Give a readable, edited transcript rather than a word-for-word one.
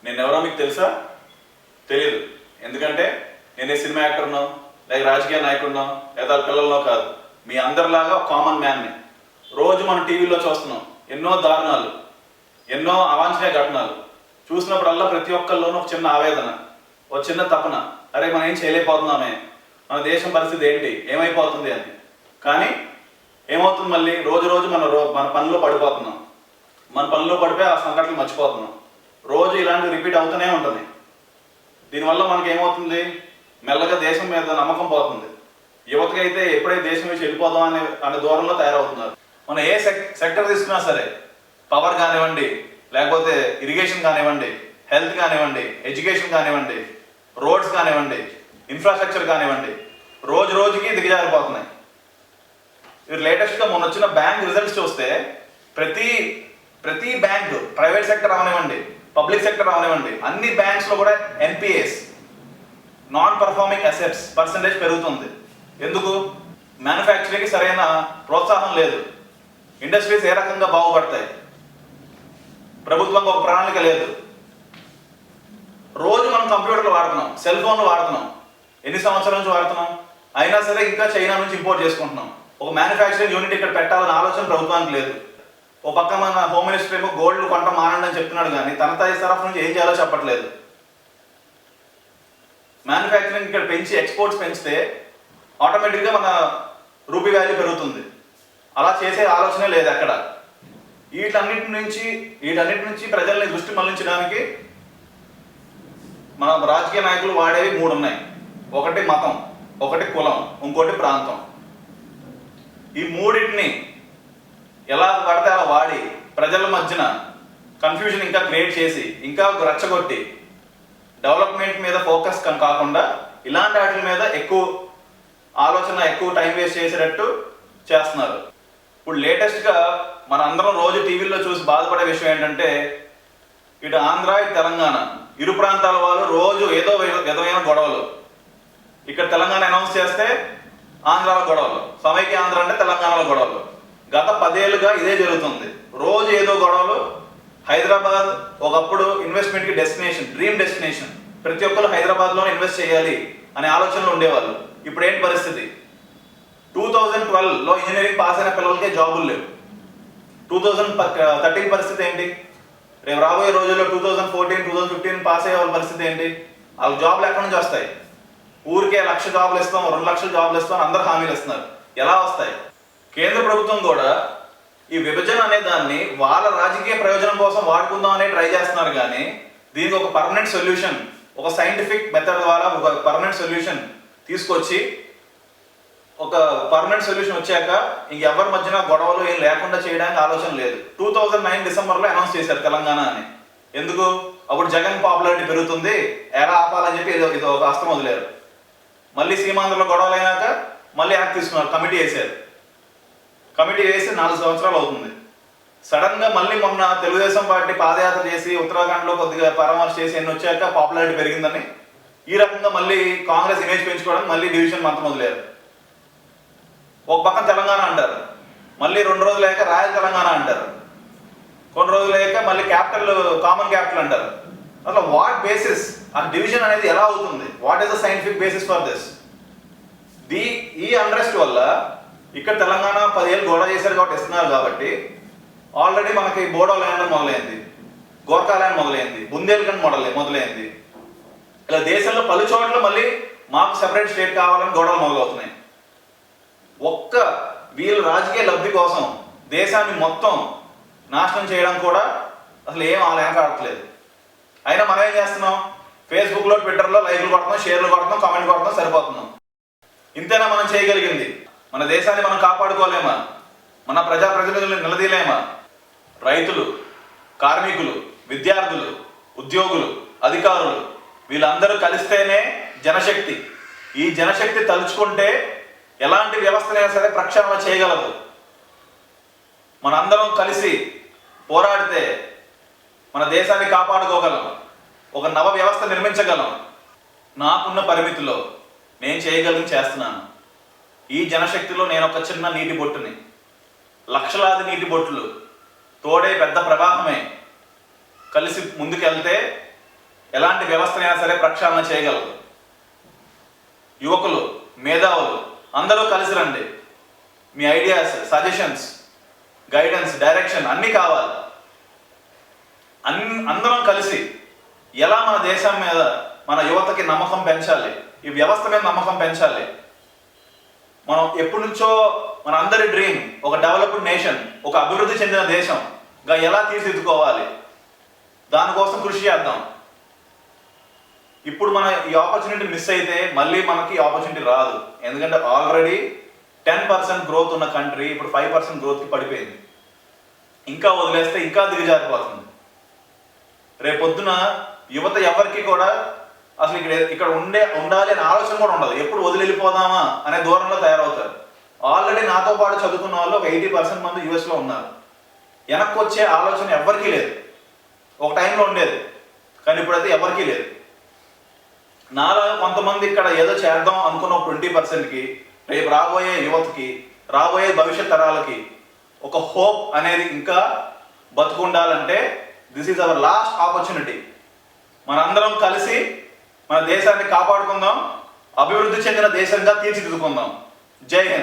నేను ఎవరో మీకు తెలుసా? తెలియదు. ఎందుకంటే నేనే సినిమా యాక్టర్నో, లేక రాజకీయ నాయకుడినో, లేదా పిల్లల్లో కాదు. మీ అందరిలాగా కామన్ మ్యాన్ని. రోజు మనం టీవీలో చూస్తున్నాం ఎన్నో దారుణాలు, ఎన్నో అవాంఛనీయ ఘటనలు. చూసినప్పుడల్లా ప్రతి ఒక్కరిలోనూ ఒక చిన్న ఆవేదన, ఒక చిన్న తపన, అరే మనం ఏం చేయలేకపోతున్నామే, మన దేశం పరిస్థితి ఏంటి, ఏమైపోతుంది అని. కానీ ఏమవుతుంది, మళ్ళీ రోజు రోజు మన పనిలో పడిపోతున్నాం. మన పనిలో పడిపోయి ఆ సంఘటనలు మర్చిపోతున్నాం. రోజు ఇలాంటివి రిపీట్ అవుతూనే ఉంటుంది. దీనివల్ల మనకి ఏమవుతుంది, మెల్లగా దేశం మీద నమ్మకం పోతుంది. యువతకి అయితే ఎప్పుడైతే దేశం నుంచి వెళ్ళిపోదాం అనే దూరంలో తయారవుతున్నారు. మనం ఏ సెక్టర్ తీసుకున్నా సరే, పవర్ కానివ్వండి, లేకపోతే ఇరిగేషన్ కానివ్వండి, హెల్త్ కానివ్వండి, ఎడ్యుకేషన్ కానివ్వండి, రోడ్స్ కానివ్వండి, ఇన్ఫ్రాస్ట్రక్చర్ కానివ్వండి, రోజు రోజుకి దిగజారిపోతున్నాయి. ఇది లేటెస్ట్గా మొన్న వచ్చిన బ్యాంక్ రిజల్ట్స్ చూస్తే ప్రతి బ్యాంక్, ప్రైవేట్ సెక్టర్ అవనివ్వండి, పబ్లిక్ సెక్టర్ అవనివ్వండి, అన్ని బ్యాంక్స్లో కూడా NPS, non performing assets percentage పెరుగుతుంది. ఎందుకు? మ్యానుఫ్యాక్చరింగ్కి సరైన ప్రోత్సాహం లేదు. ఇండస్ట్రీస్ ఏ రకంగా బాగుపడతాయి? ప్రభుత్వంకి ఒక ప్రణాళిక లేదు. రోజు మనం కంప్యూటర్లు వాడుతున్నాం, సెల్ ఫోన్లు వాడుతున్నాం. ఎన్ని సంవత్సరాల నుంచి వాడుతున్నాం? అయినా సరే ఇంకా చైనా నుంచి ఇంపోర్ట్ చేసుకుంటున్నాం. ఒక మ్యానుఫ్యాక్చరింగ్ యూనిట్ ఇక్కడ పెట్టాలన్న ఆలోచన ప్రభుత్వానికి లేదు. ఓ పక్క మన హోమ్ మినిస్టర్ ఏమో గోల్డ్ కొంట మానండి అని చెప్తున్నాడు, కానీ తన తరఫు నుంచి ఏం చేయాలో చెప్పట్లేదు. మ్యానుఫ్యాక్చరింగ్ ఇక్కడ పెంచి ఎక్స్పోర్ట్స్ పెంచితే ఆటోమేటిక్గా మన రూపీ వాల్యూ పెరుగుతుంది. అలా చేసే ఆలోచనే లేదు అక్కడ. వీటన్నిటి నుంచి ప్రజల్ని దృష్టి మళ్లించడానికి మన రాజకీయ నాయకులు వాడేవి 3 ఉన్నాయి. ఒకటి మతం, ఒకటి కులం, ఇంకోటి ప్రాంతం. ఈ మూడింటిని ఎలా పడితే అలా వాడి ప్రజల మధ్యన కన్ఫ్యూజన్ ఇంకా క్రియేట్ చేసి, ఇంకా రెచ్చగొట్టి, డెవలప్మెంట్ మీద ఫోకస్ కాకుండా ఇలాంటి వాటి మీద ఎక్కువ ఆలోచన, ఎక్కువ టైం వేస్ట్ చేసేటట్టు చేస్తున్నారు. ఇప్పుడు లేటెస్ట్గా మన అందరం రోజు టీవీల్లో చూసి బాధపడే విషయం ఏంటంటే, ఇటు ఆంధ్ర, ఇటు తెలంగాణ, ఇరు ప్రాంతాల వాళ్ళు రోజు ఏదో విధమైన గొడవలు. ఇక్కడ తెలంగాణ అనౌన్స్ చేస్తే ఆంధ్రాలో గొడవలు, సమైక్య ఆంధ్ర అంటే తెలంగాణలో గొడవలు. గత 10 ఏళ్ళుగా ఇదే జరుగుతుంది. రోజు ఏదో గొడవలు. హైదరాబాద్ ఒకప్పుడు ఇన్వెస్ట్మెంట్కి డెస్టినేషన్, డ్రీమ్ డెస్టినేషన్. ప్రతి ఒక్కరు హైదరాబాద్లో ఇన్వెస్ట్ చేయాలి అనే ఆలోచనలు ఉండేవాళ్ళు. ఇప్పుడు ఏంటి పరిస్థితి? 2012లో ఇంజనీరింగ్ పాస్ అయిన పిల్లలకే జాబులు లేవు. 2013 పరిస్థితి ఏంటి? రేపు రాబోయే రోజుల్లో 2014, 2015 పాస్ అయ్యే వాళ్ళ పరిస్థితి ఏంటి? వాళ్ళ జాబులు ఎక్కడి నుంచి వస్తాయి? ఊరికే 1,00,000 జాబులు ఇస్తాం, 2 లక్షల జాబులు ఇస్తాం, అందరూ హామీలు ఇస్తున్నారు. ఎలా వస్తాయి? కేంద్ర ప్రభుత్వం కూడా ఈ విభజన అనే దాన్ని వాళ్ళ రాజకీయ ప్రయోజనం కోసం వాడుకుందాం అనే ట్రై చేస్తున్నారు. కానీ దీనికి ఒక పర్మనెంట్ సొల్యూషన్, ఒక సైంటిఫిక్ మెథడ్ ద్వారా ఒక పర్మనెంట్ సొల్యూషన్ తీసుకొచ్చి, ఒక పర్మనెంట్ సొల్యూషన్ వచ్చాక ఇంకెవరి మధ్యన గొడవలు ఏం లేకుండా చేయడానికి ఆలోచన లేదు. 2009 డిసెంబర్లో అనౌన్స్ చేశారు తెలంగాణ అని. ఎందుకు? అప్పుడు జగన్ పాపులారిటీ పెరుగుతుంది, ఎలా ఆపాలని చెప్పి ఇది ఒక అస్త్రం వదిలేరు. మళ్ళీ సీమాంధ్రలో గొడవలు అయినాక మళ్ళీ యాక్ట్ తీసుకున్నారు, కమిటీ వేశారు. కమిటీ వేసి 4 సంవత్సరాలు అవుతుంది. సడన్గా మళ్ళీ మొన్న తెలుగుదేశం పార్టీ పాదయాత్ర చేసి ఉత్తరాఖండ్లో కొద్దిగా పరామర్శ చేసి ఎన్ని వచ్చాక పాపులారిటీ పెరిగిందని ఈ రకంగా మళ్ళీ కాంగ్రెస్ ఇమేజ్ పెంచుకోవడానికి మళ్ళీ డివిజన్ మంత్రం వదిలేరు. ఒక పక్కన తెలంగాణ అంటారు, మళ్ళీ 2 రోజులు లేక రాయల్ తెలంగాణ అంటారు, కొన్ని రోజులు లేక మళ్ళీ క్యాపిటల్, కామన్ క్యాపిటల్ అంటారు. అసలు వాట్ బేసిస్ ఆ డివిజన్ అనేది ఎలా అవుతుంది? What is the scientific basis for this? ఈ అన్రెస్ట్ వల్ల ఇక్కడ తెలంగాణ 10 ఏళ్ళు గొడవ చేశారు కాబట్టి ఇస్తున్నారు. కాబట్టి ఆల్రెడీ మనకి బోడో ల్యాండ్ మొదలైంది, గోర్ఖా ల్యాండ్ మొదలైంది, బుందేల్ఖండ్ మొదలైంది. ఇలా దేశంలో పలు చోట్ల మళ్ళీ మాకు సెపరేట్ స్టేట్ కావాలని గొడవలు మొదలవుతున్నాయి. ఒక్క వీళ్ళ రాజకీయ లబ్ధి కోసం దేశాన్ని మొత్తం నాశనం చేయడం కూడా అసలు ఏం వెనకాడట్లేదు. అయినా మనం ఏం చేస్తున్నాం? ఫేస్బుక్లో, ట్విట్టర్లో లైక్లు కొడుతున్నాం, షేర్లు కొడుతున్నాం, కామెంట్ కొడుతున్నాం, సరిపోతున్నాం. ఇంతేనా మనం చేయగలిగింది? మన దేశాన్ని మనం కాపాడుకోలేమా? మన ప్రజాప్రతినిధులను నిలదీయలేమా? రైతులు, కార్మికులు, విద్యార్థులు, ఉద్యోగులు, అధికారులు వీళ్ళందరూ కలిస్తేనే జనశక్తి. ఈ జనశక్తి తలుచుకుంటే ఎలాంటి వ్యవస్థనైనా సరే ప్రక్షాళన చేయగలదు. మనందరం కలిసి పోరాడితే మన దేశాన్ని కాపాడుకోగలం, ఒక నవ వ్యవస్థ నిర్మించగలం. నాకున్న పరిమితిలో నేను చేయగలిగి చేస్తున్నాను. ఈ జనశక్తిలో నేను ఒక చిన్న నీటి బొట్టుని, లక్షలాది నీటి బొట్టులు తోడే పెద్ద ప్రవాహమే. కలిసి ముందుకెళ్తే ఎలాంటి వ్యవస్థనైనా సరే ప్రక్షాళన చేయగలదు. యువకులు, మేధావులు అందరూ కలిసి రండి. మీ ఐడియాస్, సజెషన్స్, గైడెన్స్, డైరెక్షన్ అన్నీ కావాలి. అందరం కలిసి ఎలా మన దేశం మీద, మన యువతకి నమ్మకం పెంచాలి, ఈ వ్యవస్థ మీద నమ్మకం పెంచాలి. మనం ఎప్పటి నుంచో మన అందరి డ్రీమ్ ఒక డెవలప్డ్ నేషన్, ఒక అభివృద్ధి చెందిన దేశంగా ఎలా తీర్చిదిద్దుకోవాలి, దానికోసం కృషి చేద్దాం. ఇప్పుడు మన ఈ ఆపర్చునిటీ మిస్ అయితే మళ్ళీ మనకి ఆపర్చునిటీ రాదు. ఎందుకంటే ఆల్రెడీ 10% గ్రోత్ ఉన్న కంట్రీ ఇప్పుడు 5% గ్రోత్కి పడిపోయింది. ఇంకా వదిలేస్తే ఇంకా దిగజారిపోతుంది. రేపొద్దున యువత ఎవరికి కూడా అసలు ఇక్కడ ఉండాలి అనే ఆలోచన కూడా ఉండదు. ఎప్పుడు వదిలిపోదామా అనే దూరంలో తయారవుతారు. ఆల్రెడీ నాతో పాటు చదువుకున్న వాళ్ళు ఒక 80% మంది యూఎస్లో ఉన్నారు. వెనక్కి వచ్చే ఆలోచన ఎవరికీ లేదు. ఒక టైంలో ఉండేది, కానీ ఇప్పుడైతే ఎవరికీ లేదు. నాలో కొంతమంది ఇక్కడ ఏదో చేద్దాం అనుకున్న 20%కి రేపు రాబోయే యువతకి, రాబోయే భవిష్యత్ తరాలకి ఒక హోప్ అనేది ఇంకా బతుకుండాలంటే this is our last opportunity. మనందరం కలిసి మన దేశాన్ని కాపాడుకుందాం, అభివృద్ధి చెందిన దేశంగా తీర్చిదిద్దుకుందాం. జై హింద్.